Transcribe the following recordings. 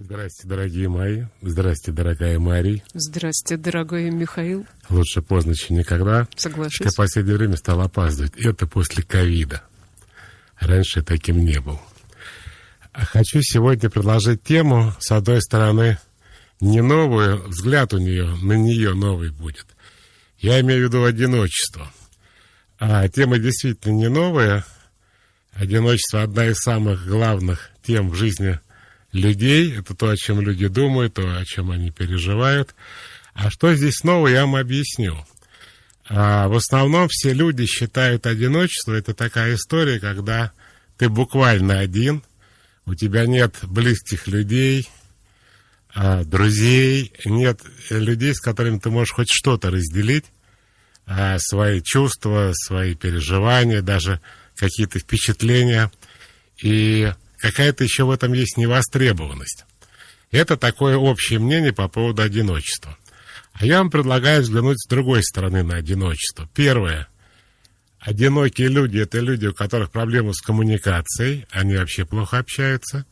Здрасте, дорогие мои. Здрасте, дорогая Мария. Здрасте, дорогой Михаил. Лучше поздно, чем никогда. Соглашусь. Я в последнее время стал опаздывать. Это после ковида. Раньше я таким не был. Хочу сегодня предложить тему, с одной стороны, не новую, взгляд на нее новый будет. Я имею в виду одиночество. Тема действительно не новая. Одиночество — одна из самых главных тем в жизни людей. Это то, о чем люди думают, то, о чем они переживают. А что здесь нового, я вам объясню. В основном все люди считают одиночество — это такая история, когда ты буквально один, у тебя нет близких людей, друзей, нет людей, с которыми ты можешь хоть что-то разделить, свои чувства, свои переживания, даже какие-то впечатления. И какая-то еще в этом есть невостребованность. Это такое общее мнение по поводу одиночества. А я вам предлагаю взглянуть с другой стороны на одиночество. Первое. Одинокие люди — это люди, у которых проблемы с коммуникацией. Они вообще плохо общаются.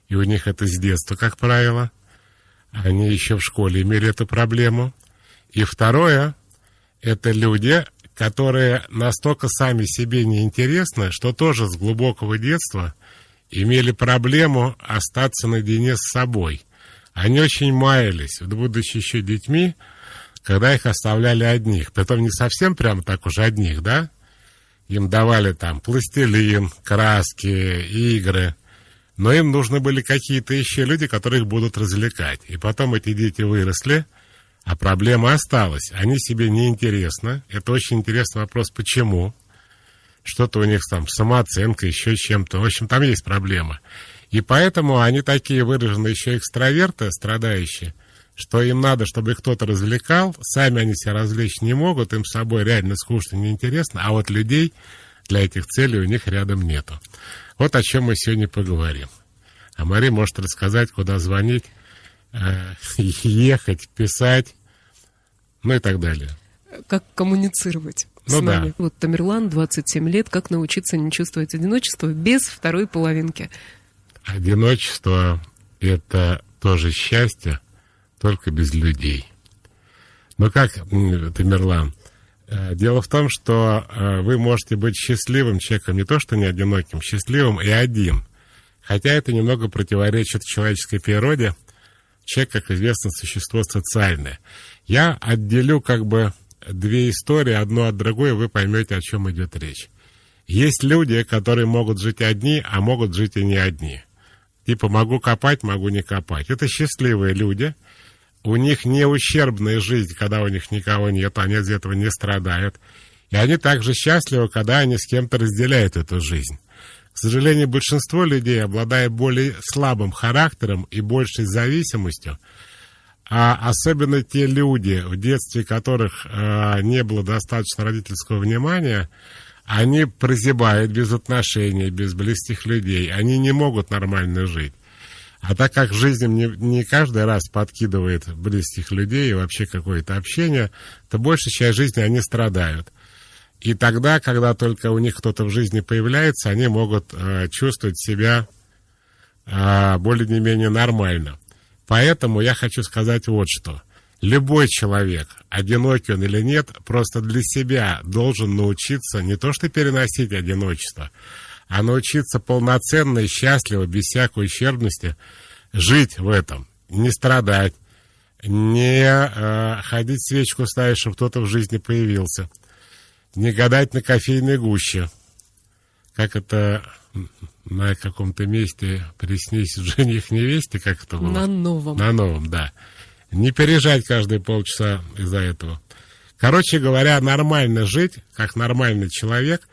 И у них это с детства, как правило. Они еще в школе имели эту проблему. И второе. Это люди, которые настолько сами себе неинтересны, что тоже с глубокого детства имели проблему остаться наедине с собой. Они очень маялись, будучи еще детьми, когда их оставляли одних. Притом не совсем прям так уж одних, да? Им давали там пластилин, краски, игры. Но им нужны были какие-то еще люди, которые их будут развлекать. И потом эти дети выросли, а проблема осталась. Они себе неинтересны. Это очень интересный вопрос, почему. Что-то у них там самооценка, еще чем-то. В общем, там есть проблема. И поэтому они такие выраженные еще экстраверты, страдающие, что им надо, чтобы их кто-то развлекал. Сами они себя развлечь не могут, им с собой реально скучно, неинтересно. А вот людей для этих целей у них рядом нету. Вот о чем мы сегодня поговорим. А Мария может рассказать, куда звонить, ехать, писать, ну и так далее. Как коммуницировать с нами. Да. Вот Тамерлан, 27 лет, как научиться не чувствовать одиночество без второй половинки. Одиночество — это тоже счастье, только без людей. Но как, Тамерлан? Дело в том, что вы можете быть счастливым человеком, не то что не одиноким, счастливым и один. Хотя это немного противоречит человеческой природе. Человек, как известно, существо социальное. Я отделю как бы две истории, одну от другой, вы поймете, о чем идет речь. Есть люди, которые могут жить одни, а могут жить и не одни. Типа могу копать, могу не копать. Это счастливые люди. У них не ущербная жизнь, когда у них никого нет, они из этого не страдают. И они также счастливы, когда они с кем-то разделяют эту жизнь. К сожалению, большинство людей, обладая более слабым характером и большей зависимостью, а особенно те люди, в детстве которых не было достаточно родительского внимания, они прозябают без отношений, без близких людей, они не могут нормально жить. А так как жизнь им не каждый раз подкидывает близких людей и вообще какое-то общение, то большая часть жизни они страдают. И тогда, когда только у них кто-то в жизни появляется, они могут чувствовать себя более-менее нормально. Поэтому я хочу сказать вот что. Любой человек, одинокий он или нет, просто для себя должен научиться не то что переносить одиночество, а научиться полноценно и счастливо, без всякой ущербности, жить в этом, не страдать, не ходить свечку ставить, чтобы кто-то в жизни появился, не гадать на кофейной гуще, как это на каком-то месте приснись жених невесте, как это было? На новом. На новом, да. Не переезжать каждые полчаса из-за этого. Короче говоря, нормально жить, как нормальный человек.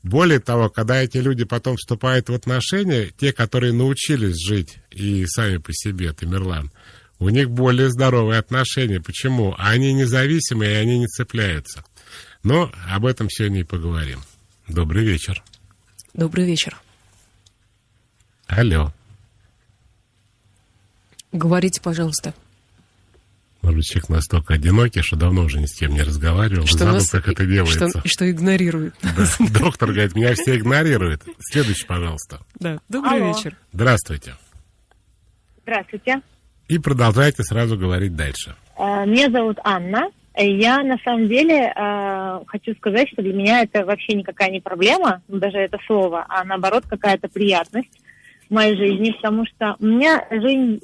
Более того, когда эти люди потом вступают в отношения, те, которые научились жить и сами по себе, Тамерлан, у них более здоровые отношения. Почему? Они независимые, и они не цепляются. Но об этом сегодня и поговорим. Добрый вечер. Добрый вечер. Алло. Говорите, пожалуйста. Может быть, человек настолько одинокий, что давно уже ни с кем не разговаривал. Забыл, как это делается. Что игнорирует. Да. Доктор говорит, меня все игнорируют. Следующий, пожалуйста. Да, добрый вечер. Здравствуйте. Здравствуйте. И продолжайте сразу говорить дальше. Меня зовут Анна. Я, на самом деле, хочу сказать, что для меня это вообще никакая не проблема, даже это слово, а наоборот какая-то приятность в моей жизни, потому что у меня жизнь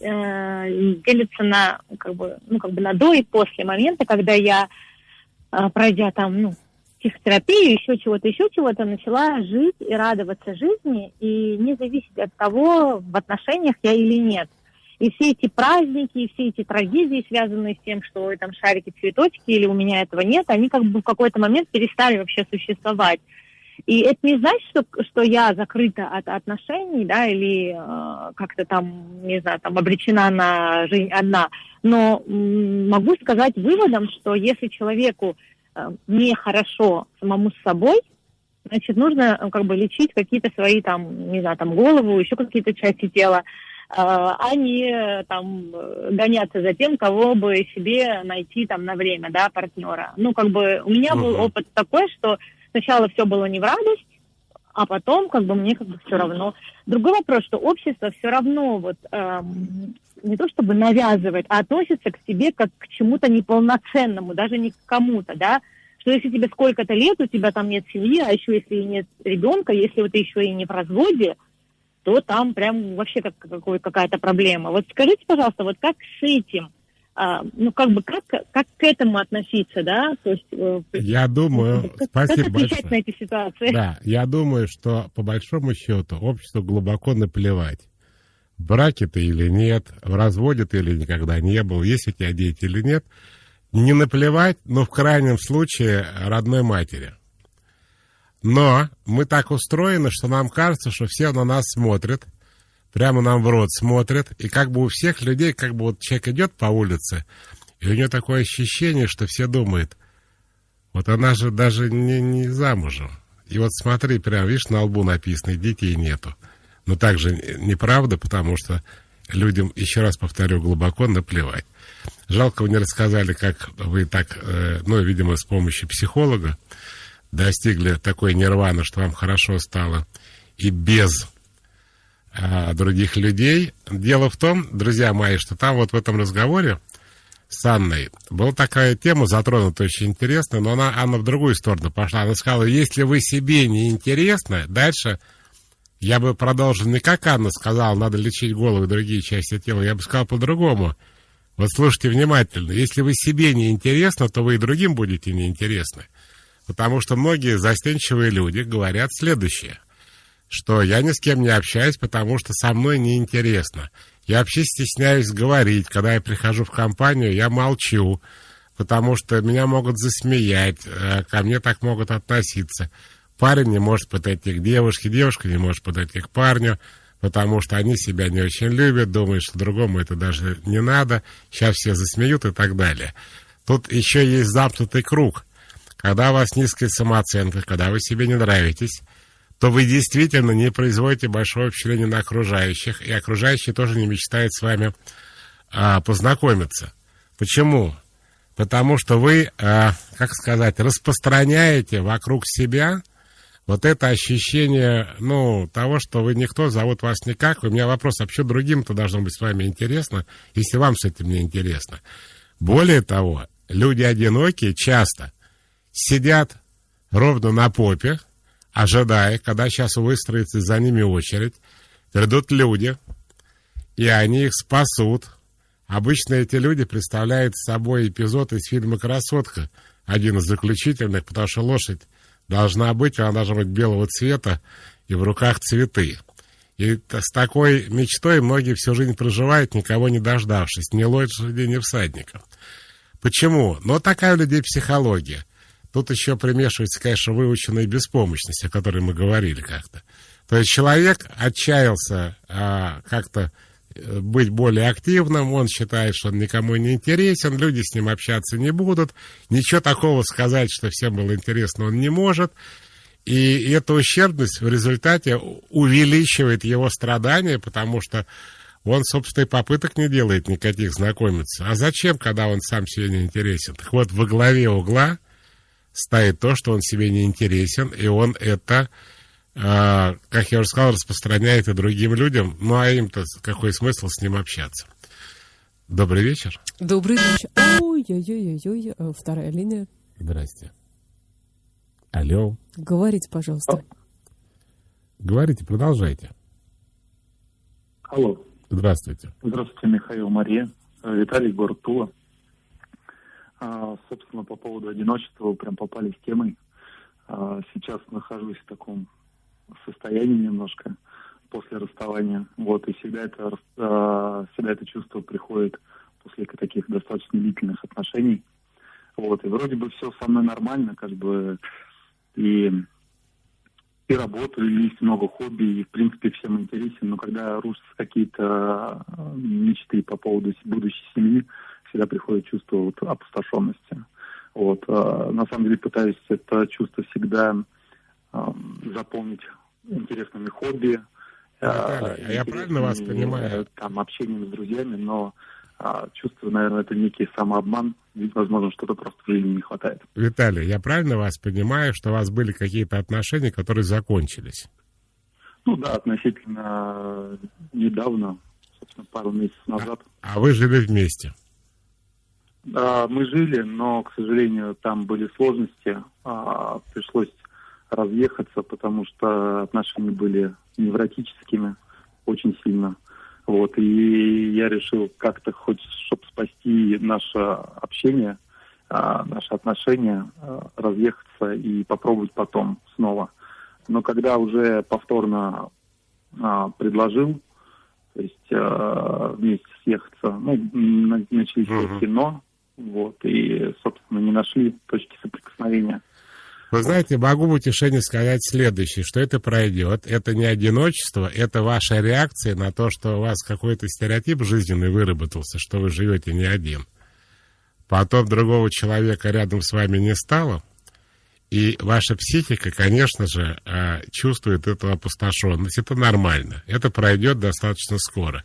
делится на, на до и после момента, когда я, пройдя там, психотерапию, еще чего-то, начала жить и радоваться жизни, и не зависеть от того, в отношениях я или нет. И все эти праздники, и все эти трагедии, связанные с тем, что там шарики, цветочки, или у меня этого нет, они как бы в какой-то момент перестали вообще существовать. И это не значит, что я закрыта от отношений, да, или как-то там, не знаю, там обречена на жизнь одна. Но могу сказать выводом, что если человеку нехорошо самому с собой, значит, нужно лечить какие-то свои там, не знаю, там голову, еще какие-то части тела, а не там гоняться за тем, кого бы себе найти там на время, да, партнера. У меня был опыт такой, что сначала все было не в радость, а потом мне все равно. Другой вопрос, что общество все равно не то чтобы навязывает, а относится к себе как к чему-то неполноценному, даже не к кому-то, да, что если тебе сколько-то лет, у тебя там нет семьи, а еще если нет ребенка, если ты еще и не в разводе, то там прям вообще какая-то проблема. Вот скажите, пожалуйста, вот как с этим, как к этому относиться, да? То есть, я думаю, спасибо как отвечать большое на эти ситуации? Да, я думаю, что по большому счету обществу глубоко наплевать, в браке ты или нет, в разводе ты или никогда не был, есть у тебя дети или нет. Не наплевать, но в крайнем случае родной матери. Но мы так устроены, что нам кажется, что все на нас смотрят, прямо нам в рот смотрят, и у всех людей, человек идет по улице, и у него такое ощущение, что все думают, вот она же даже не замужем. И вот смотри, прям, видишь, на лбу написано, детей нету. Но так же неправда, потому что людям, еще раз повторю, глубоко наплевать. Жалко, вы не рассказали, как вы так, видимо, с помощью психолога достигли такой нирваны, что вам хорошо стало, и без других людей. Дело в том, друзья мои, что там вот в этом разговоре с Анной была такая тема затронута очень интересная, но Анна в другую сторону пошла. Она сказала, если вы себе не интересны, дальше я бы продолжил не как Анна сказала, надо лечить голову и другие части тела, я бы сказал по-другому. Вот слушайте внимательно, если вы себе не интересны, то вы и другим будете неинтересны. Потому что многие застенчивые люди говорят следующее, что я ни с кем не общаюсь, потому что со мной неинтересно. Я вообще стесняюсь говорить, когда я прихожу в компанию, я молчу, потому что меня могут засмеять, ко мне так могут относиться. Парень не может подойти к девушке, девушка не может подойти к парню, потому что они себя не очень любят, думают, что другому это даже не надо, сейчас все засмеют и так далее. Тут еще есть замкнутый круг. Когда у вас низкая самооценка, когда вы себе не нравитесь, то вы действительно не производите большого впечатления на окружающих, и окружающие тоже не мечтают с вами познакомиться. Почему? Потому что вы, распространяете вокруг себя вот это ощущение, того, что вы никто, зовут вас никак. У меня вопрос, а почему другим-то должно быть с вами интересно, если вам с этим не интересно? Более того, люди одинокие часто сидят ровно на попе, ожидая, когда сейчас выстроится за ними очередь, придут люди, и они их спасут. Обычно эти люди представляют собой эпизод из фильма «Красотка», один из заключительных, потому что лошадь должна быть, она должна быть белого цвета и в руках цветы. И с такой мечтой многие всю жизнь проживают, никого не дождавшись, ни лошади, ни всадников. Почему? Такая у людей психология. Тут еще примешивается, конечно, выученная беспомощность, о которой мы говорили как-то. То есть человек отчаялся как-то быть более активным, он считает, что он никому не интересен, люди с ним общаться не будут, ничего такого сказать, что всем было интересно, он не может. И эта ущербность в результате увеличивает его страдания, потому что он, собственно, и попыток не делает никаких знакомиться. А зачем, когда он сам себе не интересен? Так вот, во главе угла стоит то, что он себе не интересен, и он это как я уже сказал, распространяет и другим людям. Ну, а им-то какой смысл с ним общаться? Добрый вечер. Добрый вечер. Ой-ой-ой-ой, вторая линия. Здрасте. Алло. Говорите, пожалуйста. Говорите, продолжайте. Алло. Здравствуйте. Здравствуйте, Михаил, Мария. Виталий, город Тула. Собственно, по поводу одиночества вы прям попали с темой. Сейчас нахожусь в таком состоянии немножко после расставания. Вот, и всегда это чувство приходит после таких достаточно длительных отношений. Вот, и вроде бы все со мной нормально, как бы, и работаю, и есть много хобби, и, в принципе, всем интересен, но когда рушатся какие-то мечты по поводу будущей семьи, всегда приходит чувство вот опустошенности. Вот, на самом деле пытаюсь это чувство всегда заполнить интересными хобби. Я правильно вас понимаю? Там, общением с друзьями, но чувствую, наверное, это некий самообман, ведь, возможно, что-то просто в жизни не хватает. Виталий, я правильно вас понимаю, что у вас были какие-то отношения, которые закончились? Ну да, относительно недавно, собственно, пару месяцев назад. А вы жили вместе? Мы жили, но, к сожалению, там были сложности. Пришлось разъехаться, потому что отношения были невротическими очень сильно. Вот, и я решил как-то хоть, чтобы спасти наше общение, наши отношения, разъехаться и попробовать потом снова. Но когда уже повторно предложил, то есть вместе съехаться, начались кино, вот, и, собственно, не нашли точки соприкосновения. Вы знаете, могу в утешении сказать следующее, что это пройдет, это не одиночество, это ваша реакция на то, что у вас какой-то стереотип жизненный выработался, что вы живете не один. Потом другого человека рядом с вами не стало, и ваша психика, конечно же, чувствует эту опустошенность. Это нормально, это пройдет достаточно скоро.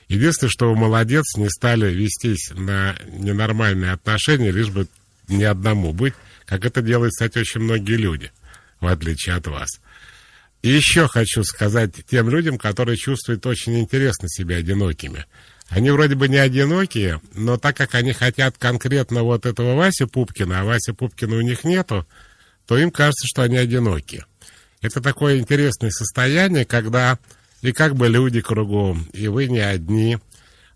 Единственное, что вы молодец, не стали вестись на ненормальные отношения, лишь бы ни одному быть, как это делают, кстати, очень многие люди, в отличие от вас. И еще хочу сказать тем людям, которые чувствуют очень интересно себя одинокими. Они вроде бы не одинокие, но так как они хотят конкретно вот этого Васи Пупкина, а Васи Пупкина у них нету, то им кажется, что они одиноки. Это такое интересное состояние, когда и как бы люди кругом, и вы не одни,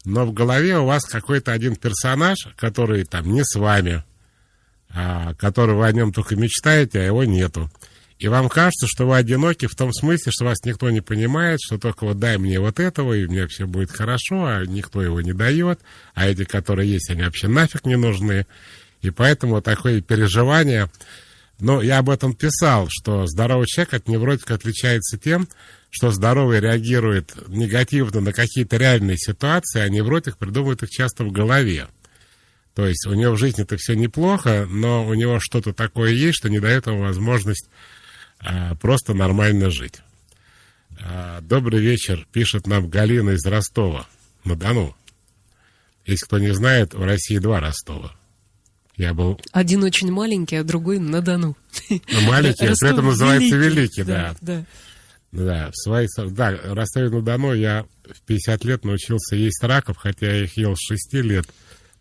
но в голове у вас какой-то один персонаж, который там не с вами, которого вы о нем только мечтаете, а его нету. И вам кажется, что вы одиноки в том смысле, что вас никто не понимает, что только вот дай мне вот этого, и мне все будет хорошо, а никто его не дает, а эти, которые есть, они вообще нафиг не нужны. И поэтому такое переживание... Но я об этом писал, что здоровый человек от невротика отличается тем, что здоровый реагирует негативно на какие-то реальные ситуации, а невротик придумывает их часто в голове. То есть у него в жизни-то все неплохо, но у него что-то такое есть, что не дает ему возможность просто нормально жить. Добрый вечер, пишет нам Галина из Ростова-на-Дону. Если кто не знает, в России 2 Ростова. Я был... Один очень маленький, а другой на Дону. Маленький, а при этом называется Великий, да. Да. Да, в Ростове-на-Дону я в 50 лет научился есть раков, хотя я их ел с 6 лет.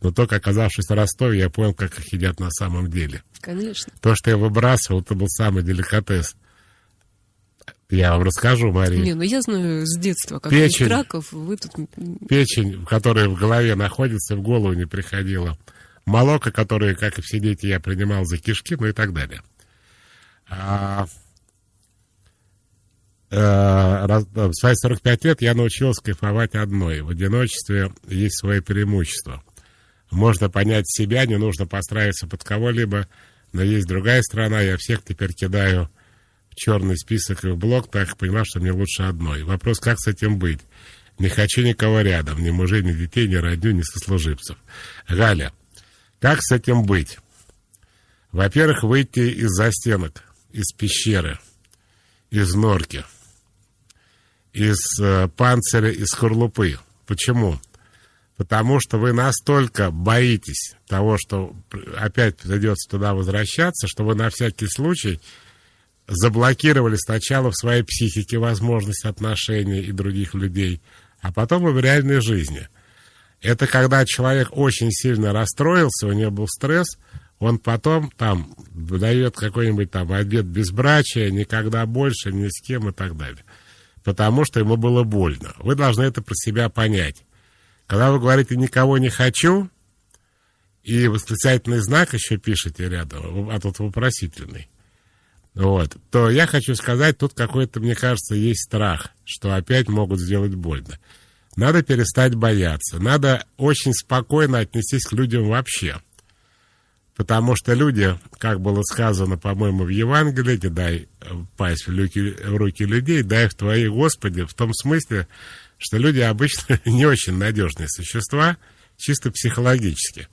Но только оказавшись в Ростове, я понял, как их едят на самом деле. Конечно. То, что я выбрасывал, это был самый деликатес. Я вам расскажу, Мария. Не, ну я знаю с детства, как печень, есть раков, вы тут... Печень, которая в голове находится, в голову не приходила. Молоко, которое, как и все дети, я принимал за кишки, ну и так далее. В свои 45 лет я научился кайфовать одной. В одиночестве есть свои преимущества. Можно понять себя, не нужно подстраиваться под кого-либо, но есть другая сторона, я всех теперь кидаю в черный список и в блок, так понимаю, что мне лучше одной. Вопрос, как с этим быть? Не хочу никого рядом, ни мужей, ни детей, ни родню, ни сослуживцев. Галя, как с этим быть? Во-первых, выйти из застенок, из пещеры, из норки, из панциря, из скорлупы. Почему? Потому что вы настолько боитесь того, что опять придется туда возвращаться, что вы на всякий случай заблокировали сначала в своей психике возможность отношений и других людей, а потом и в реальной жизни. Это когда человек очень сильно расстроился, у него был стресс, он потом там дает какой-нибудь там обет безбрачия, никогда больше, ни с кем и так далее. Потому что ему было больно. Вы должны это про себя понять. Когда вы говорите «никого не хочу», и восклицательный знак еще пишете рядом, а тут вопросительный, вот, то я хочу сказать, тут какой-то, мне кажется, есть страх, что опять могут сделать больно. Надо перестать бояться. Надо очень спокойно отнестись к людям вообще. Потому что люди, как было сказано, по-моему, в Евангелии, не дай пасть в руки людей, дай в твои, Господи, в том смысле, что люди обычно не очень надежные существа, чисто психологически.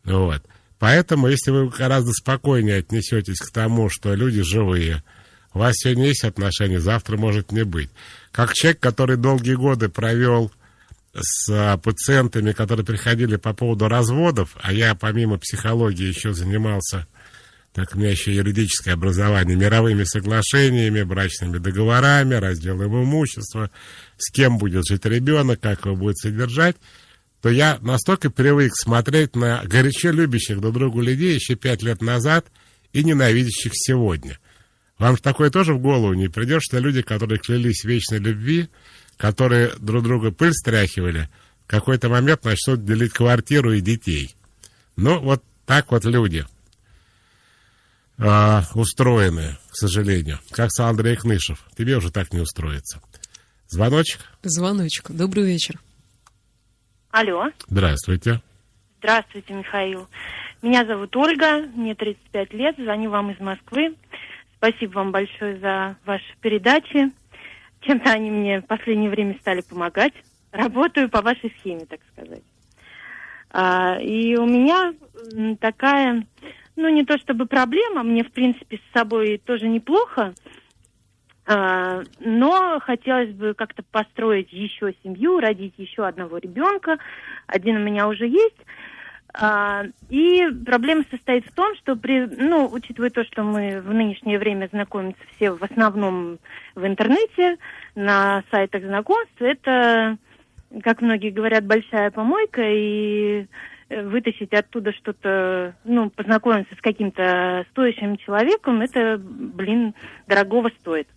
Вот. Поэтому, если вы гораздо спокойнее отнесетесь к тому, что люди живые, у вас сегодня есть отношения, завтра может не быть. Как человек, который долгие годы провел с пациентами, которые приходили по поводу разводов, а я помимо психологии еще занимался, так у меня еще юридическое образование, мировыми соглашениями, брачными договорами, разделом имущества, с кем будет жить ребенок, как его будет содержать, то я настолько привык смотреть на горячо любящих друг друга людей еще 5 лет назад и ненавидящих сегодня. Вам же такое тоже в голову не придет, что люди, которые клялись в вечной любви, которые друг друга пыль стряхивали, в какой-то момент начнут делить квартиру и детей. Ну, вот так вот люди устроены, к сожалению. Как сказал Андрей Кнышев, тебе уже так не устроится. Звоночек? Звоночек. Добрый вечер. Алло. Здравствуйте. Здравствуйте, Михаил. Меня зовут Ольга, мне 35 лет, звоню вам из Москвы. Спасибо вам большое за ваши передачи. Чем-то они мне в последнее время стали помогать. Работаю по вашей схеме, так сказать. И у меня такая, не то чтобы проблема, мне, в принципе, с собой тоже неплохо, но хотелось бы как-то построить еще семью, родить еще одного ребенка. Один у меня уже есть. И проблема состоит в том, что учитывая то, что мы в нынешнее время знакомимся все в основном в интернете, на сайтах знакомств, это, как многие говорят, большая помойка, и вытащить оттуда что-то, познакомиться с каким-то стоящим человеком, это, дорогого стоит.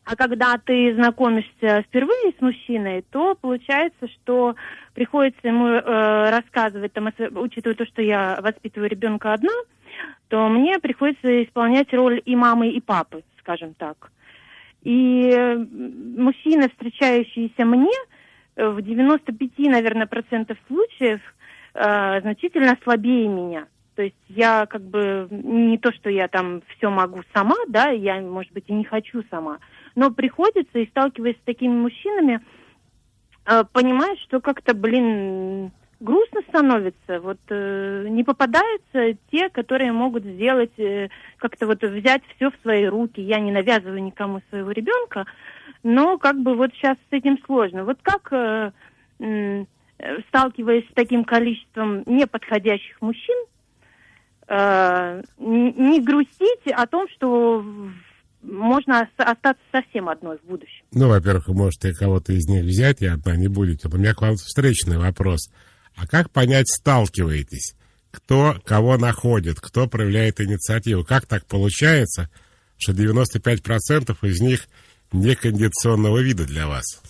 А когда ты знакомишься впервые с мужчиной, то получается, что приходится ему рассказывать, учитывая то, что я воспитываю ребенка одна, то мне приходится исполнять роль и мамы, и папы, скажем так. И мужчины, встречающиеся мне, в 95, наверное, процентов случаев значительно слабее меня. То есть я не то, что я там все могу сама, да, я, может быть, и не хочу сама, но приходится, и сталкиваясь с такими мужчинами, понимаешь, что как-то, грустно становится. Вот не попадаются те, которые могут сделать, как-то взять все в свои руки. Я не навязываю никому своего ребенка, но сейчас с этим сложно. Вот как, сталкиваясь с таким количеством неподходящих мужчин, не грустить о том, что можно остаться совсем одной в будущем. Во-первых, вы можете кого-то из них взять, и одна не будете. У меня к вам встречный вопрос. А как понять, сталкиваетесь? Кто кого находит, кто проявляет инициативу? Как так получается, что 95% из них некондиционного вида для вас?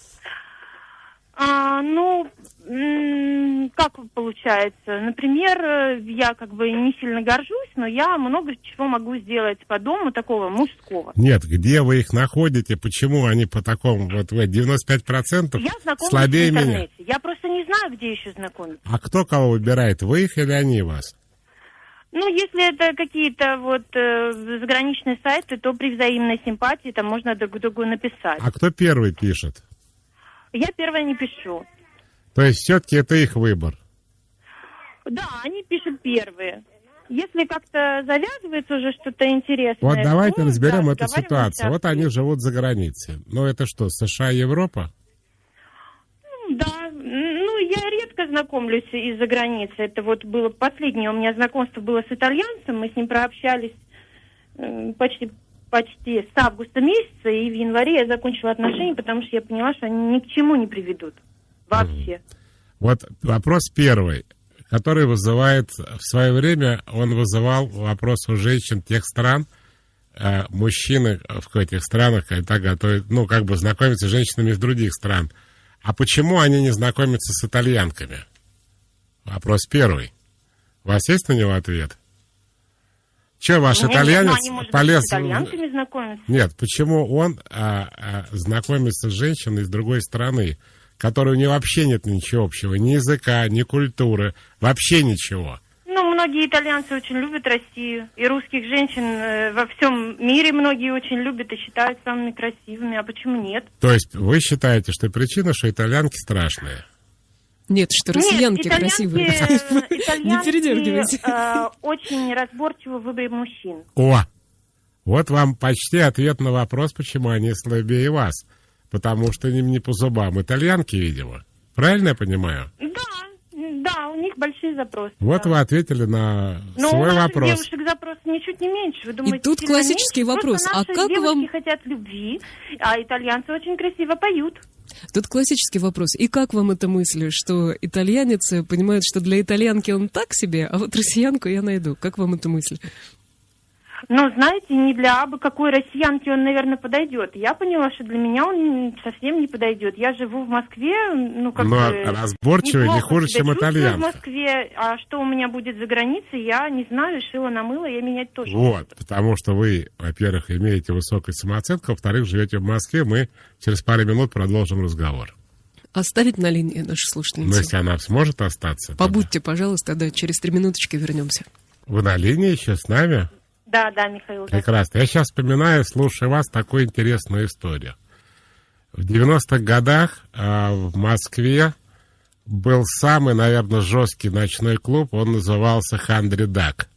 Как получается? Например, я не сильно горжусь, но я много чего могу сделать по дому такого мужского. Нет, где вы их находите? Почему они по такому, вы 95% я знакомлюсь слабее в интернете. меня? Я просто не знаю, где еще знакомиться. А кто кого выбирает, вы их или они вас? Если это какие-то заграничные сайты, то при взаимной симпатии там можно друг другу написать. А кто первый пишет? Я первая не пишу. То есть все-таки это их выбор? Да, они пишут первые. Если как-то завязывается уже что-то интересное... Вот давайте разберем эту ситуацию. Вот они живут за границей. Это что, США, Европа? Да. Я редко знакомлюсь из-за границы. Это последнее у меня знакомство было с итальянцем. Мы с ним прообщались почти почти с августа месяца, и в январе я закончила отношения, потому что я поняла, что они ни к чему не приведут. Вообще. Вот вопрос первый, который вызывает... В свое время он вызывал вопрос у женщин тех стран, мужчины в этих странах, когда готовят, ну, как бы знакомятся с женщинами из других стран. А почему они не знакомятся с итальянками? Вопрос первый. У вас есть на него ответ? Че, ваш итальянец полез... С итальянцами знакомиться? Нет, почему он знакомится с женщиной из другой страны, которой у нее вообще нет ничего общего, ни языка, ни культуры, вообще ничего? Ну, многие итальянцы очень любят Россию, и русских женщин во всем мире многие очень любят и считают самыми красивыми, а почему нет? То есть вы считаете, что причина, что итальянки страшные? Нет, что россиянки красивые. Не передергивайте. Очень разборчиво в выборе мужчин. О, вот вам почти ответ на вопрос, почему они слабее вас. Потому что им не по зубам. Итальянки, видимо. Правильно я понимаю? Да, у них большие запросы. Вот да. Вы ответили на но свой у наших вопрос. Девушек запрос ничуть не меньше. Вы думаете, и тут классический меньше? вопрос. Просто А как девушки вам... хотят любви, а итальянцы очень красиво поют. Тут классический вопрос. И как вам эта мысль, что итальянец понимает, что для итальянки он так себе, а вот россиянку я найду? Как вам эта мысль? Ну, знаете, не для абы какой россиянки он, наверное, подойдет. Я поняла, что для меня он совсем не подойдет. Я живу в Москве, ну, как бы... разборчивый не хуже, чем итальянка. в Москве, а что у меня будет за границей, я не знаю, шила на мыло, я менять тоже не Вот, буду. потому что вы, во-первых, имеете высокую самооценку, во-вторых, живете в Москве, мы через пару минут продолжим разговор. Оставить на линии нашу слушательницу? Но если она сможет остаться... Побудьте, пожалуйста, да, через 3 минуточки вернемся. Вы на линии еще с нами? Да, Михаил. Прекрасно. Я сейчас вспоминаю, слушая вас, такую интересную историю. В 90-х годах в Москве был самый, наверное, жесткий ночной клуб. Он назывался «Хандри Дак».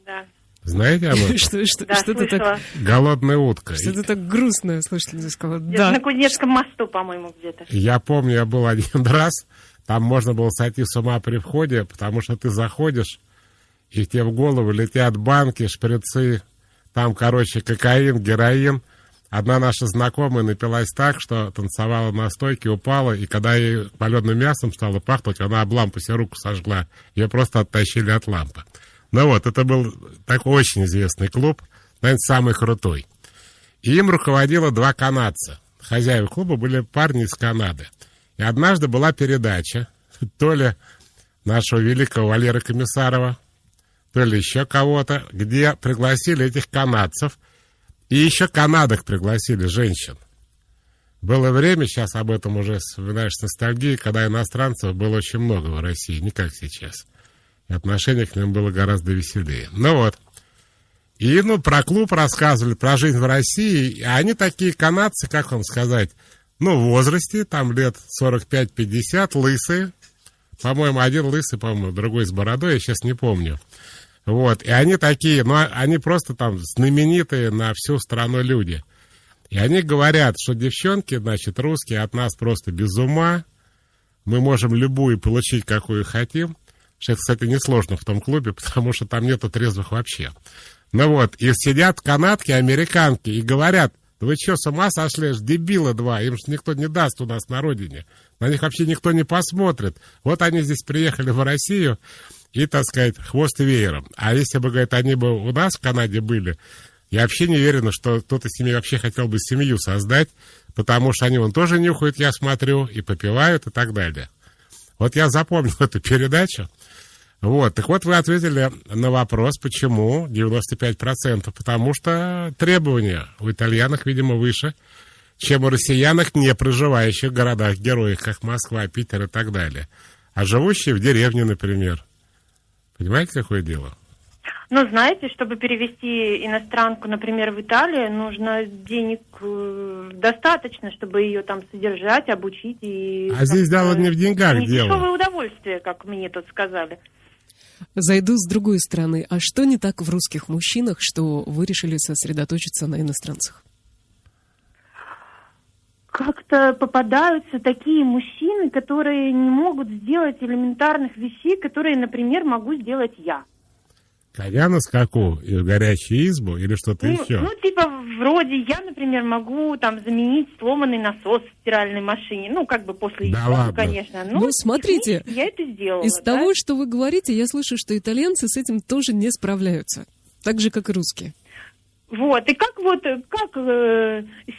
Да. Знаете об этом? Что-то так... «Голодная утка». Что-то так грустное, слушательница сказала. Да. На Кузнецком мосту, по-моему, где-то. Я помню, я был один раз. Там можно было сойти с ума при входе, потому что ты заходишь, и тебе в голову летят банки, шприцы, там, короче, кокаин, героин. Одна наша знакомая напилась так, что танцевала на стойке, упала, и когда ей паленым мясом стало пахнуть, она об лампу себе руку сожгла. Ее просто оттащили от лампы. Ну вот, это был такой очень известный клуб, наверное, самый крутой. И им руководило 2 канадца. Хозяева клуба были парни из Канады. И однажды была передача, то ли нашего великого Валеры Комиссарова, то ли еще кого-то, где пригласили этих канадцев, и еще канадок пригласили женщин. Было время, сейчас об этом уже вспоминаешь с ностальгией, когда иностранцев было очень много в России, не как сейчас. И отношение к ним было гораздо веселее. Ну вот. И, про клуб рассказывали, про жизнь в России, и они такие канадцы, как вам сказать, в возрасте, там лет 45-50, лысые. По-моему, один лысый, по-моему, другой с бородой, я сейчас не помню. Вот, и они такие, они просто там знаменитые на всю страну люди. И они говорят, что девчонки, значит, русские от нас просто без ума. Мы можем любую получить, какую хотим. Что это, кстати, несложно в том клубе, потому что там нету трезвых вообще. Ну вот, и сидят канадки, американки и говорят: вы что, с ума сошли? Дебилы 2, им же никто не даст у нас на родине. На них вообще никто не посмотрит. Вот они здесь приехали в Россию, и, так сказать, хвост веером. А если бы, говорит, они бы у нас в Канаде были, я вообще не уверен, что кто-то с ними вообще хотел бы семью создать, потому что они вон тоже нюхают, я смотрю, и попивают, и так далее. Вот я запомнил эту передачу. Вот, так вот вы ответили на вопрос, почему 95%. Потому что требования у итальянок, видимо, выше, чем у россиянок, не проживающих в городах-героях, как Москва, Питер и так далее, а живущие в деревне, например. Понимаете, какое дело? Знаете, чтобы перевести иностранку, например, в Италию, нужно денег достаточно, чтобы ее там содержать, обучить. А здесь дело не в деньгах, не дело. Дешевое удовольствие, как мне тут сказали. Зайду с другой стороны. А что не так в русских мужчинах, что вы решили сосредоточиться на иностранцах? Как-то попадаются такие мужчины, которые не могут сделать элементарных вещей, которые, например, могу сделать я. Коня на скаку и в горячую избу или что-то еще? Ну, типа, вроде я, например, могу там заменить сломанный насос в стиральной машине. Ну, как бы после Да езды, ладно. конечно. Но Ну, смотрите, технически я это сделала. Из да. того, что вы говорите, я слышу, что итальянцы с этим тоже не справляются. Так же, как и русские. Вот, и как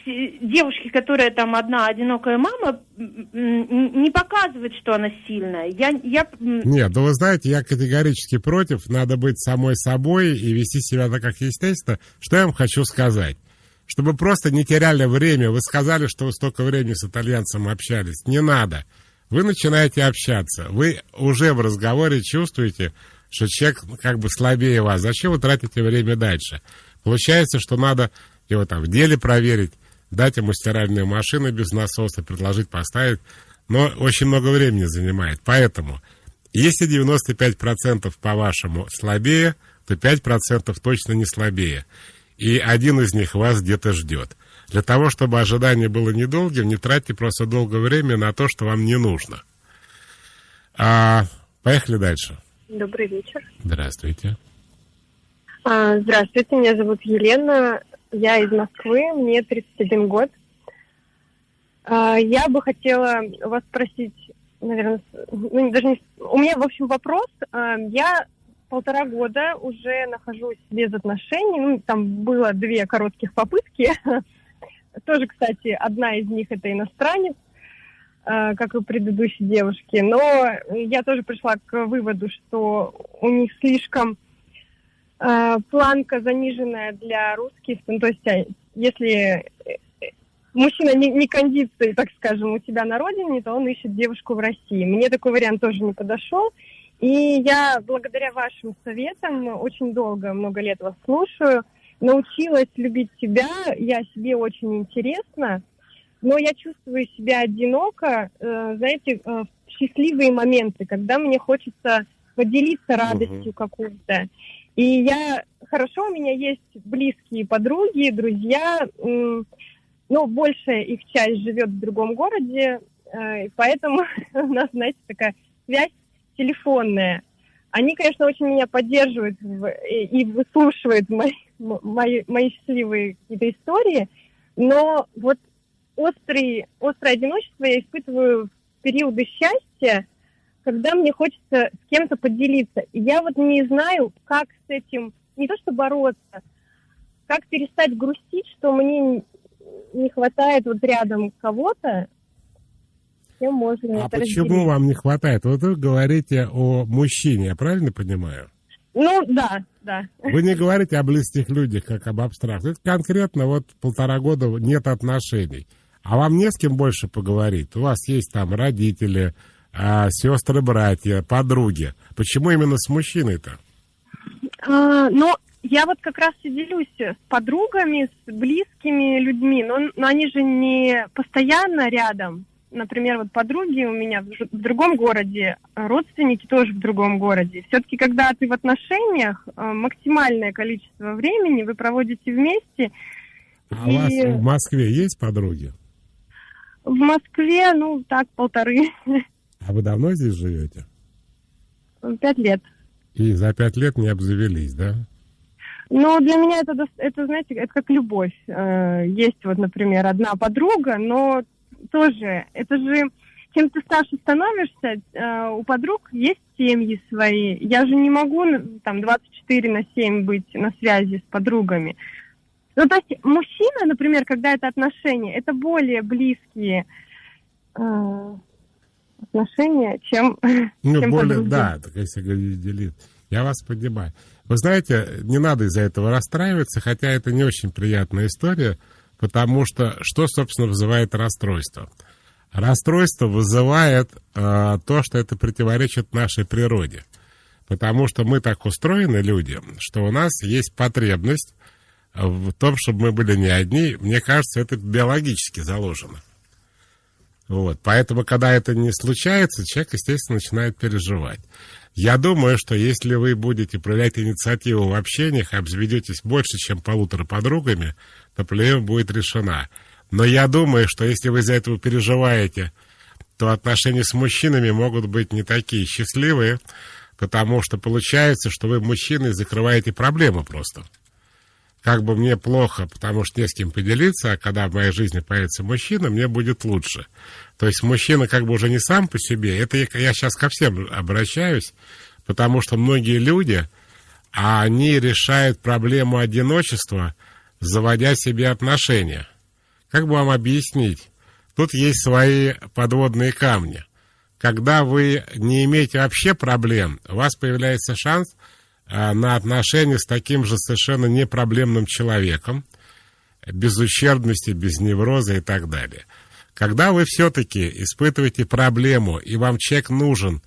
девушке, которая там одна одинокая мама, не показывает, что она сильная. Нет, да вы знаете, я категорически против. Надо быть самой собой и вести себя так, как естественно. Что я вам хочу сказать? Чтобы просто не теряли время. Вы сказали, что вы столько времени с итальянцем общались. Не надо. Вы начинаете общаться. Вы уже в разговоре чувствуете, что человек как бы слабее вас. Зачем вы тратите время дальше? Получается, что надо его там в деле проверить, дать ему стиральную машину без насоса, предложить поставить. Но очень много времени занимает. Поэтому, если 95% по-вашему слабее, то 5% точно не слабее. И один из них вас где-то ждет. Для того, чтобы ожидание было недолгим, не тратьте просто долгое время на то, что вам не нужно. Поехали дальше. Добрый вечер. Здравствуйте. Здравствуйте, меня зовут Елена, я из Москвы, мне 31 год. Я бы хотела вас спросить, наверное, у меня, в общем, вопрос. Я 1,5 года уже нахожусь без отношений, там было 2 коротких попытки. Тоже, кстати, одна из них это иностранец, как и у предыдущей девушки. Но я тоже пришла к выводу, что у них слишком планка заниженная для русских. То есть, если мужчина не кондиции, так скажем, у себя на родине, то он ищет девушку в России. Мне такой вариант тоже не подошел. И я, благодаря вашим советам, очень долго, много лет вас слушаю, научилась любить себя. Я себе очень интересна, но я чувствую себя одиноко, знаете, в счастливые моменты, когда мне хочется поделиться радостью какой-то. И хорошо, у меня есть близкие подруги, друзья, но большая их часть живет в другом городе, и поэтому у нас, знаете, такая связь телефонная. Они, конечно, очень меня поддерживают и выслушивают мои счастливые какие-то истории, но вот острое одиночество я испытываю в периоды счастья, когда мне хочется с кем-то поделиться. И я вот не знаю, как с этим, не то что бороться, как перестать грустить, что мне не хватает вот рядом кого-то, с кем можно это почему разделить. вам не хватает? Вот вы говорите о мужчине, я правильно понимаю? Ну, да. Вы не говорите о близких людях, как об абстракции. Это конкретно вот 1,5 года нет отношений. А вам не с кем больше поговорить? У вас есть там родители, сестры, братья, подруги. Почему именно с мужчиной-то? Ну, я вот как раз и делюсь с подругами, с близкими людьми, но они же не постоянно рядом. Например, вот подруги у меня в другом городе, родственники тоже в другом городе. Все-таки, когда ты в отношениях, максимальное количество времени вы проводите вместе. А у вас в Москве есть подруги? В Москве, 1,5. А вы давно здесь живете? 5 лет. И за 5 лет не обзавелись, да? Ну, для меня это, знаете, это как любовь. Есть вот, например, одна подруга, но тоже, это же, чем ты старше становишься, у подруг есть семьи свои. Я же не могу там 24/7 быть на связи с подругами. Ну, то есть мужчина, например, когда это отношения, это более близкие отношения, чем более, подруги. да, так если делить. Я вас понимаю. Вы знаете, не надо из-за этого расстраиваться, хотя это не очень приятная история, потому что, собственно, вызывает расстройство? Расстройство вызывает то, что это противоречит нашей природе. Потому что мы так устроены, люди, что у нас есть потребность в том, чтобы мы были не одни. Мне кажется, это биологически заложено. Вот. Поэтому, когда это не случается, человек, естественно, начинает переживать. Я думаю, что если вы будете проявлять инициативу в общениях, обзаведетесь больше, чем 1,5 подругами, то проблема будет решена. Но я думаю, что если вы из-за этого переживаете, то отношения с мужчинами могут быть не такие счастливые, Потому что получается, что вы мужчиной закрываете проблему просто. Как бы мне плохо, потому что не с кем поделиться, а когда в моей жизни появится мужчина, мне будет лучше. То есть мужчина как бы уже не сам по себе. Это я сейчас ко всем обращаюсь, потому что многие люди, они решают проблему одиночества, заводя себе отношения. Как бы вам объяснить? Тут есть свои подводные камни. Когда вы не имеете вообще проблем, у вас появляется шанс на отношения с таким же совершенно непроблемным человеком, без ущербности, без невроза и так далее. Когда вы все-таки испытываете проблему, и вам человек нужен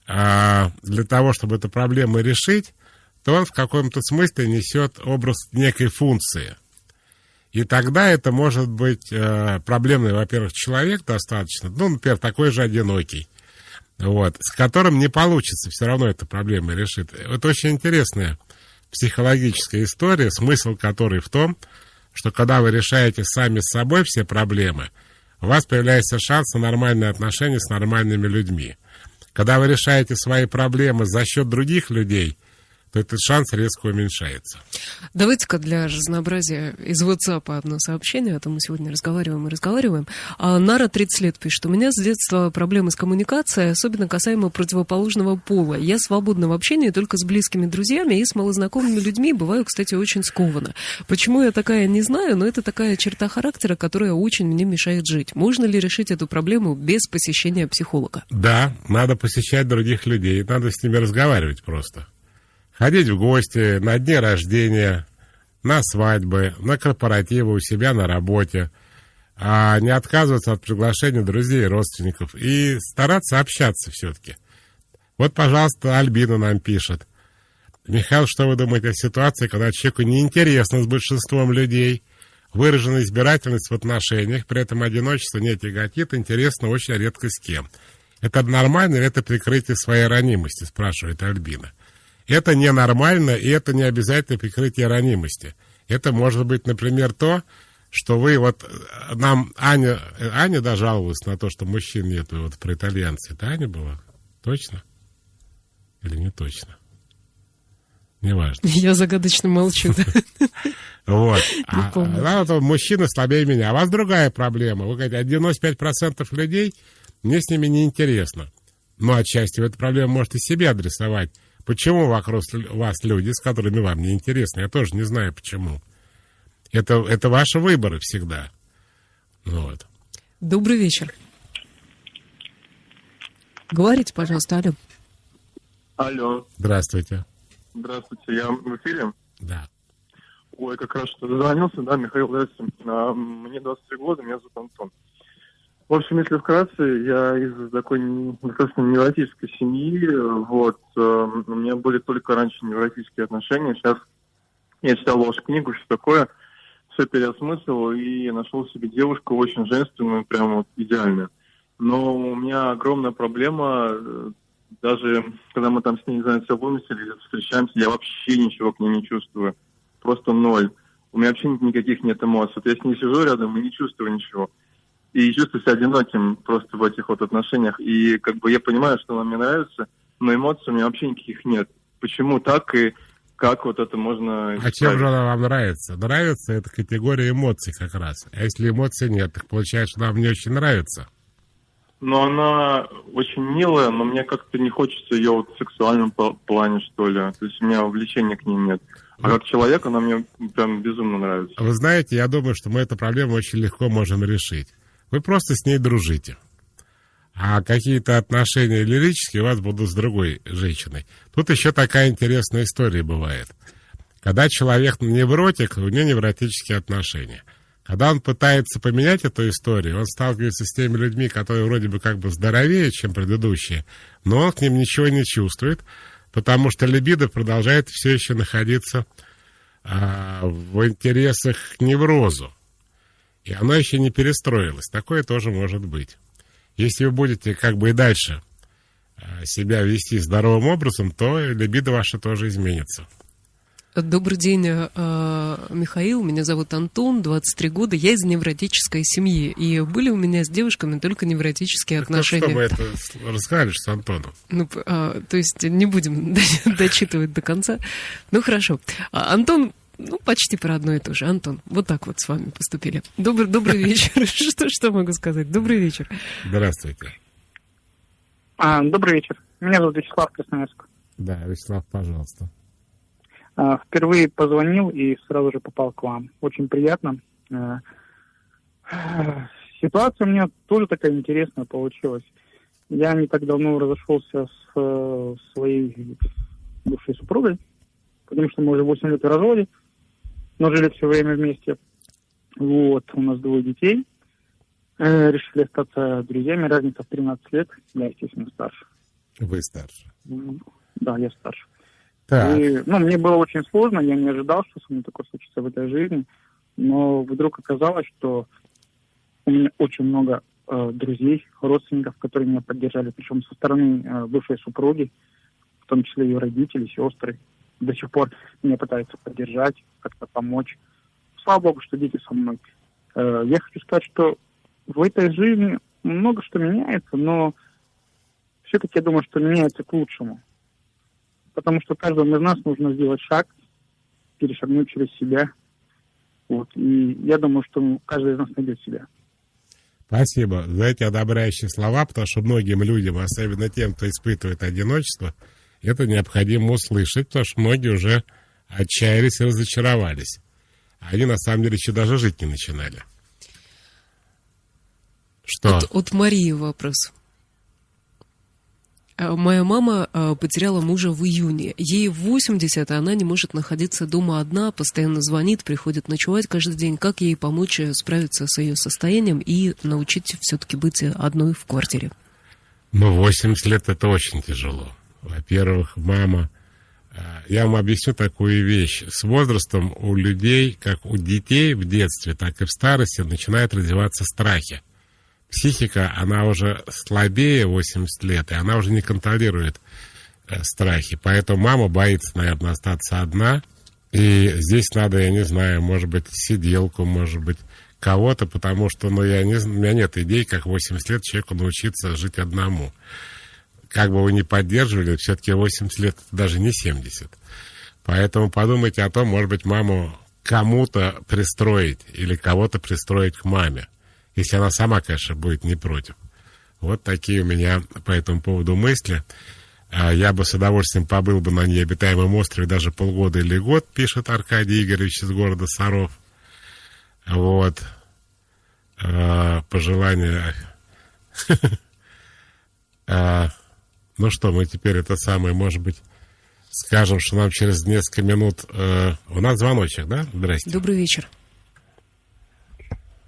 для того, чтобы эту проблему решить, то он в каком-то смысле несет образ некой функции. И тогда это может быть проблемный, во-первых, человек достаточно, например, такой же одинокий, с которым не получится все равно эту проблему решить. Это очень интересная психологическая история, смысл которой в том, что когда вы решаете сами с собой все проблемы, у вас появляется шанс на нормальные отношения с нормальными людьми. Когда вы решаете свои проблемы за счет других людей, то этот шанс резко уменьшается. Давайте-ка для разнообразия из WhatsApp одно сообщение, а то мы сегодня разговариваем. Нара 30 лет пишет: у меня с детства проблемы с коммуникацией, особенно касаемо противоположного пола. Я свободна в общении только с близкими друзьями и с малознакомыми людьми, бываю, кстати, очень скована. Почему я такая, не знаю, но это такая черта характера, которая очень мне мешает жить. Можно ли решить эту проблему без посещения психолога? Да, надо посещать других людей, надо с ними разговаривать просто. Ходить в гости, на дни рождения, на свадьбы, на корпоративы у себя на работе, не отказываться от приглашения друзей и родственников и стараться общаться все-таки. Вот, пожалуйста, Альбина нам пишет. Михаил, что вы думаете о ситуации, когда человеку неинтересно с большинством людей, выражена избирательность в отношениях, при этом одиночество не тяготит, интересно очень редко с кем. Это нормально или это прикрытие своей ранимости, спрашивает Альбина. Это ненормально, и это не обязательно прикрытие ранимости. Это может быть, например, то, что вы нам Аня дожаловалась на то, что мужчин нету про итальянца. Это Аня была? Точно? Или не точно? Неважно. Я загадочно молчу. Мужчина слабее меня. А у вас другая проблема. Вы говорите, 95% людей, мне с ними неинтересно. Но отчасти вы эту проблему можете себе адресовать. Почему вокруг вас люди, с которыми вам не интересно? Я тоже не знаю, почему. Это ваши выборы всегда. Добрый вечер. Говорите, пожалуйста, алло. Алло. Здравствуйте. Здравствуйте, я в эфире? Да. Ой, как раз что дозвонился, да, Михаил, здравствуйте. Мне 23 года, меня зовут Антон. В общем, если вкратце, я из такой достаточно невротической семьи, у меня были только раньше невротические отношения, сейчас я читал вашу книгу, что такое, все переосмыслил и нашел себе девушку очень женственную, прям идеальную. Но у меня огромная проблема, даже когда мы там с ней, не знаю, целуемся или встречаемся, я вообще ничего к ней не чувствую, просто ноль. У меня вообще никаких нет эмоций. Вот я с ней сижу рядом и не чувствую ничего. И чувствую себя одиноким просто в этих отношениях. И я понимаю, что она мне нравится, но эмоций у меня вообще никаких нет. Почему так и как это можно исправить? А чем же она вам нравится? Нравится — это категория эмоций как раз. А если эмоций нет, так получается, что она мне очень нравится. Но она очень милая, но мне как-то не хочется ее в сексуальном плане, что ли. То есть у меня влечения к ней нет. А как человек она мне прям безумно нравится. Вы знаете, я думаю, что мы эту проблему очень легко можем решить. Вы просто с ней дружите. А какие-то отношения лирические у вас будут с другой женщиной. Тут еще такая интересная история бывает. Когда человек невротик, у него невротические отношения. Когда он пытается поменять эту историю, он сталкивается с теми людьми, которые вроде бы здоровее, чем предыдущие, но он к ним ничего не чувствует, потому что либидо продолжает все еще находиться в интересах к неврозу. И оно еще не перестроилось. Такое тоже может быть. Если вы будете и дальше себя вести здоровым образом, то либидо ваше тоже изменится. Добрый день, Михаил. Меня зовут Антон, 23 года. Я из невротической семьи. И были у меня с девушками только невротические отношения. Что мы это рассказали с Антоном? Ну, то есть не будем дочитывать до конца. Ну, хорошо. Антон, ну, почти про одно и то же. Антон, вот так вот с вами поступили. Добрый вечер. Что могу сказать? Добрый вечер. Здравствуйте. Добрый вечер. Меня зовут Вячеслав, Красноярск. Да, Вячеслав, пожалуйста. Впервые позвонил и сразу же попал к вам. Очень приятно. Ситуация у меня тоже такая интересная получилась. Я не так давно разошелся с своей бывшей супругой, потому что мы уже 8 лет в разводе, но жили все время вместе. Вот, у нас 2 детей. Решили остаться друзьями. Разница в 13 лет. Я, естественно, старше. Вы старше. Да, я старше. Так. И, мне было очень сложно, я не ожидал, что со мной такое случится в этой жизни, но вдруг оказалось, что у меня очень много друзей, родственников, которые меня поддержали, причем со стороны бывшей супруги, в том числе ее родители, сестры, до сих пор меня пытаются поддержать, как-то помочь. Слава Богу, что дети со мной. Я хочу сказать, что в этой жизни много что меняется, но все-таки я думаю, что меняется к лучшему. Потому что каждому из нас нужно сделать шаг, перешагнуть через себя. Вот. И я думаю, что каждый из нас найдет себя. Спасибо за эти одобряющие слова, потому что многим людям, особенно тем, кто испытывает одиночество, это необходимо услышать, потому что многие уже отчаялись и разочаровались. Они, на самом деле, еще даже жить не начинали. Что? От Марии вопрос. Моя мама потеряла мужа в июне. Ей 80, а она не может находиться дома одна, постоянно звонит, приходит ночевать каждый день. Как ей помочь справиться с ее состоянием и научить все-таки быть одной в квартире? 80 лет это очень тяжело. Во-первых, мама... Я вам объясню такую вещь. С возрастом у людей, как у детей в детстве, так и в старости, начинают развиваться страхи. Психика, она уже слабее 80 лет, и она уже не контролирует страхи. Поэтому мама боится, наверное, остаться одна. И здесь надо, я не знаю, может быть, сиделку, может быть, кого-то, потому что, у меня нет идей, как 80 лет человеку научиться жить одному. Как бы вы ни поддерживали, все-таки 80 лет это даже не 70. Поэтому подумайте о том, может быть, маму кому-то пристроить или кого-то пристроить к маме. Если она сама, конечно, будет не против. Вот такие у меня по этому поводу мысли. Я бы с удовольствием побыл бы на необитаемом острове даже полгода или год, пишет Аркадий Игоревич из города Саров. Вот. Пожелание. Ну что, мы теперь это самое, может быть, скажем, что нам через несколько минут... У нас звоночек, да? Здрасте. Добрый вечер.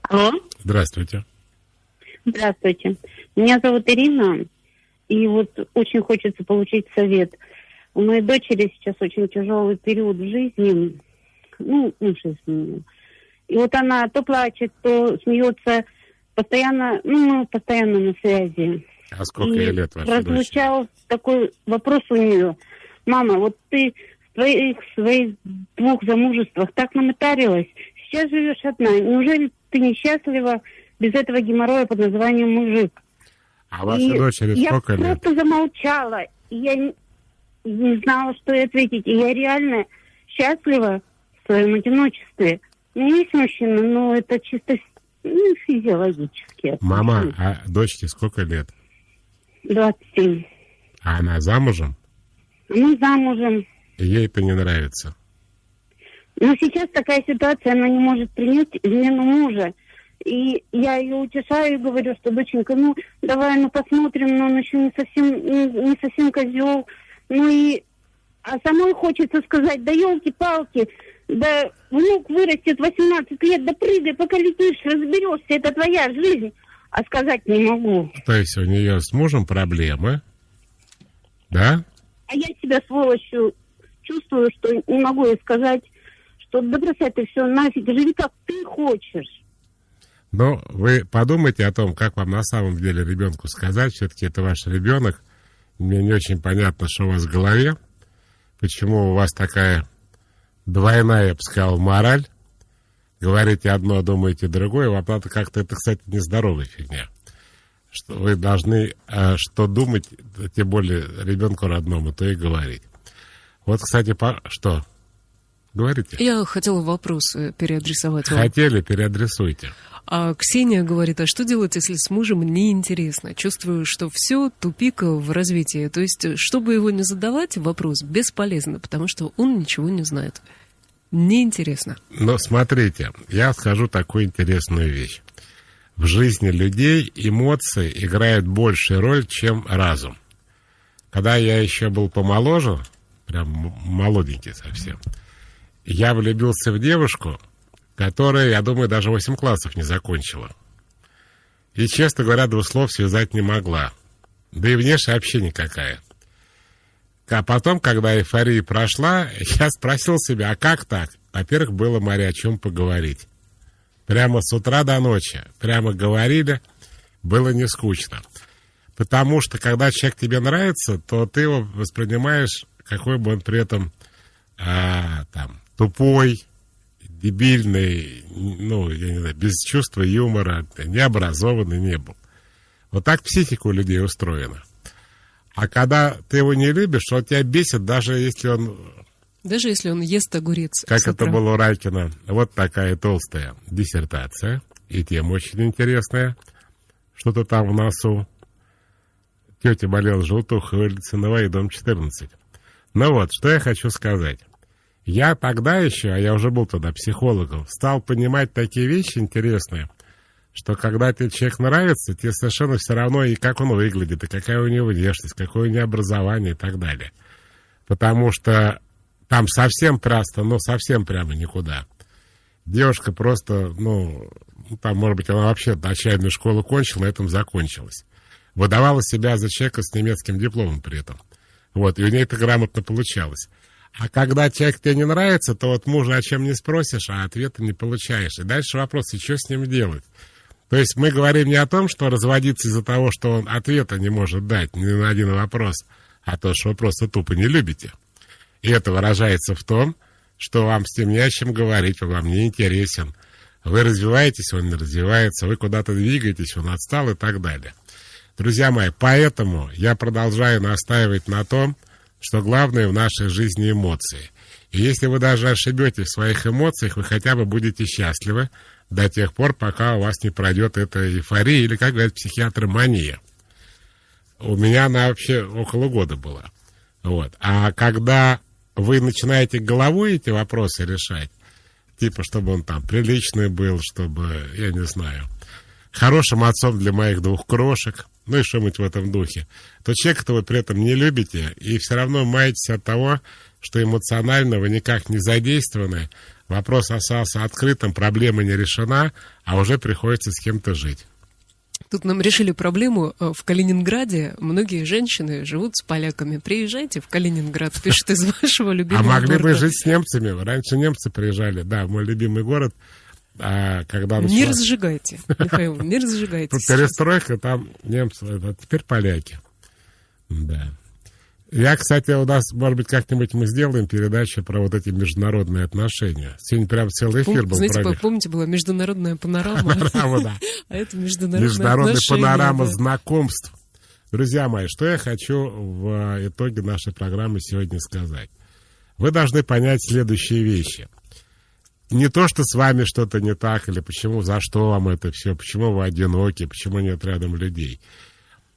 Алло. Здравствуйте. Здравствуйте. Меня зовут Ирина, и вот очень хочется получить совет. У моей дочери сейчас очень тяжелый период в жизни, и вот она то плачет, то смеется, постоянно на связи. А сколько ей лет вашей дочери? Прозвучал такой вопрос у нее. Мама, вот ты в своих 2 замужествах так намытарилась, сейчас живешь одна. Неужели ты несчастлива без этого геморроя под названием мужик? А вашей дочери сколько лет? Я просто замолчала. Я не знала, что ей ответить. И я реально счастлива в своем одиночестве. У меня есть мужчина, но это чисто физиологически. Мама, а дочке сколько лет? 27. А она замужем? Замужем. И ей это не нравится? Но сейчас такая ситуация, она не может принять измену мужа. И я ее утешаю и говорю, что, доченька, давай, посмотрим, но он еще не совсем козел. А самой хочется сказать, да елки-палки, да внук вырастет 18 лет, да прыгай, пока летишь, разберешься, это твоя жизнь. А сказать не могу. То есть у нее с мужем проблемы, да? А я себя сволочью чувствую, что не могу ей сказать, что да бросай ты все нафиг, живи как ты хочешь. Но вы подумайте о том, как вам на самом деле ребенку сказать. Все-таки это ваш ребенок. Мне не очень понятно, что у вас в голове. Почему у вас такая двойная, я бы сказал, мораль. Говорите одно, думаете другое. Вообще-то как-то это, кстати, нездоровая фигня. Что вы должны, что думать, тем более ребенку родному, то и говорить. Вот, кстати, что? Говорите. Я хотела вопрос переадресовать вам. Хотели, переадресуйте. А Ксения говорит, а что делать, если с мужем неинтересно? Чувствую, что все тупик в развитии. То есть, чтобы его не задавать, вопрос бесполезно, потому что он ничего не знает. Неинтересно. Но смотрите, я скажу такую интересную вещь. В жизни людей эмоции играют большую роль, чем разум. Когда я еще был помоложе, прям молоденький совсем, я влюбился в девушку, которая, я думаю, даже 8 классов не закончила. И, честно говоря, 2 слов связать не могла. Да и внешне вообще никакая. А потом, когда эйфория прошла, я спросил себя, а как так? Во-первых, было, Мария, о чем поговорить. Прямо с утра до ночи. Прямо говорили, было не скучно. Потому что, когда человек тебе нравится, то ты его воспринимаешь, какой бы он при этом тупой, дебильный, ну, я не знаю, без чувства юмора, необразованный не был. Вот так психика у людей устроена. А когда ты его не любишь, он тебя бесит, даже если он... Даже если он ест огурец. Как это было у Райкина. Вот такая толстая диссертация. И тема очень интересная. Что-то там в носу. Тетя болела желтухой, улица Новая, дом 14. Ну вот, что я хочу сказать. Я тогда еще, а я уже был тогда психологом, стал понимать такие вещи интересные, что когда тебе человек нравится, тебе совершенно все равно, и как он выглядит, и какая у него внешность, какое у него образование и так далее. Потому что там совсем просто, ну, совсем прямо никуда. Девушка просто, ну, там, может быть, она вообще начальную школу кончила, на этом закончилась. Выдавала себя за человека с немецким дипломом при этом. Вот, и у нее это грамотно получалось. А когда человек тебе не нравится, то вот мужа о чем не спросишь, а ответа не получаешь. И дальше вопрос, и что с ним делать? То есть мы говорим не о том, что разводиться из-за того, что он ответа не может дать ни на один вопрос, а то, что вы просто тупо не любите. И это выражается в том, что вам с ним не о чем говорить, он вам не интересен. Вы развиваетесь, он не развивается, вы куда-то двигаетесь, он отстал и так далее. Друзья мои, поэтому я продолжаю настаивать на том, что главное в нашей жизни эмоции. И если вы даже ошибетесь в своих эмоциях, вы хотя бы будете счастливы до тех пор, пока у вас не пройдет эта эйфория, или, как говорят психиатры, мания. У меня она вообще около года была. Вот. А когда вы начинаете головой эти вопросы решать, типа, чтобы он там приличный был, чтобы, я не знаю, хорошим отцом для моих 2 крошек, ну и что-нибудь в этом духе, то человека-то вы при этом не любите, и все равно маетесь от того, что эмоционально вы никак не задействованы, вопрос остался открытым, проблема не решена, а уже приходится с кем-то жить. Тут нам решили проблему. В Калининграде многие женщины живут с поляками. Приезжайте в Калининград, пишет из вашего любимого города. А могли бы жить с немцами. Раньше немцы приезжали, да, в мой любимый город. Когда не разжигайте, Михаил, не разжигайте. Тут перестройка, там немцы, а теперь поляки. Да. Я, кстати, у нас, может быть, как-нибудь мы сделаем передачу про вот эти международные отношения. Сегодня прям целый эфир был. Знаете, про них. Помните, была международная панорама. Да. А это международная Международная панорама знакомств. Друзья мои, что я хочу в итоге нашей программы сегодня сказать. Вы должны понять следующие вещи. Не то, что с вами что-то не так, или почему, за что вам это все, почему вы одиноки, почему нет рядом людей.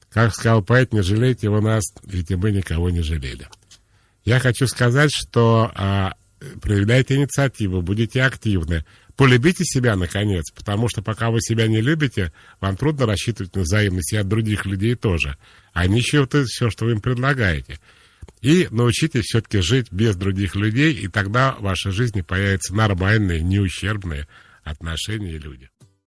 Как сказал поэт, не жалейте вы нас, ведь и мы никого не жалели. Я хочу сказать, что проявляйте инициативу, будете активны, полюбите себя, наконец, потому что пока вы себя не любите, вам трудно рассчитывать на взаимность и от других людей тоже. Они ищут все, что вы им предлагаете. И научитесь все-таки жить без других людей, и тогда в вашей жизни появятся нормальные, неущербные отношения и люди.